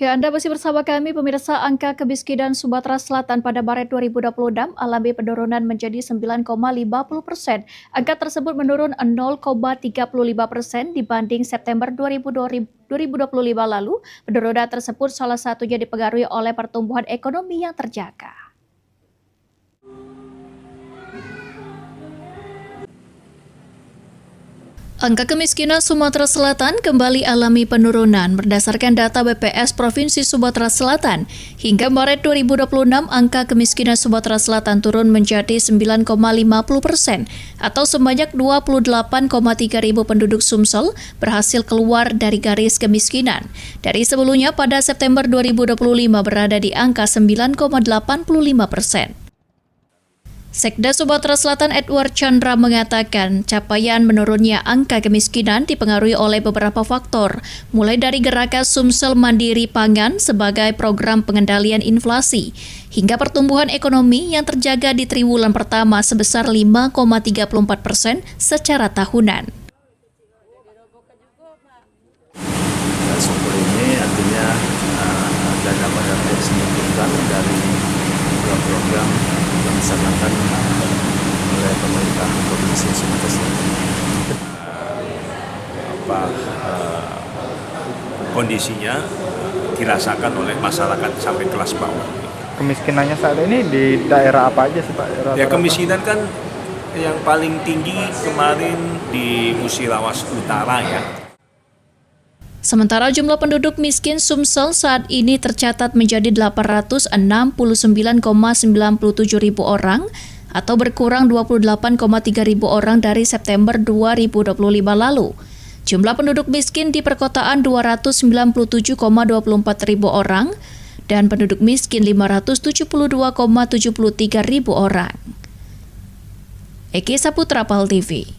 Ya, Anda masih bersama kami, pemirsa. Angka kemiskinan Sumatera Selatan pada Maret 2026 alami penurunan menjadi 9,50%. Angka tersebut menurun 0,35% dibanding September 2025 lalu. Penurunan tersebut salah satunya dipengaruhi oleh pertumbuhan ekonomi yang terjaga. Angka kemiskinan Sumatera Selatan kembali alami penurunan berdasarkan data BPS Provinsi Sumatera Selatan. Hingga Maret 2026, angka kemiskinan Sumatera Selatan turun menjadi 9,50% atau sebanyak 28,3 ribu penduduk Sumsel berhasil keluar dari garis kemiskinan. Dari sebelumnya pada September 2025 berada di angka 9,85%. Sekda Sumatera Selatan Edward Chandra mengatakan capaian menurunnya angka kemiskinan dipengaruhi oleh beberapa faktor, mulai dari gerakan Sumsel Mandiri Pangan sebagai program pengendalian inflasi, hingga pertumbuhan ekonomi yang terjaga di triwulan pertama sebesar 5,34% secara tahunan. Sumber ini artinya dana pada signifikan dari program yang dilaksanakan oleh pemerintah Provinsi Sumatera Selatan. Kondisinya dirasakan oleh masyarakat sampai kelas bawah. Kemiskinannya saat ini di daerah apa aja sih Pak? Ya, kemiskinan kan yang paling tinggi kemarin di Musirawas Utara ya. Sementara jumlah penduduk miskin Sumsel saat ini tercatat menjadi 869,97 ribu orang atau berkurang 28,3 ribu orang dari September 2025 lalu. Jumlah penduduk miskin di perkotaan 297,24 ribu orang dan penduduk miskin 572,73 ribu orang. Eki Saputra, PAL TV.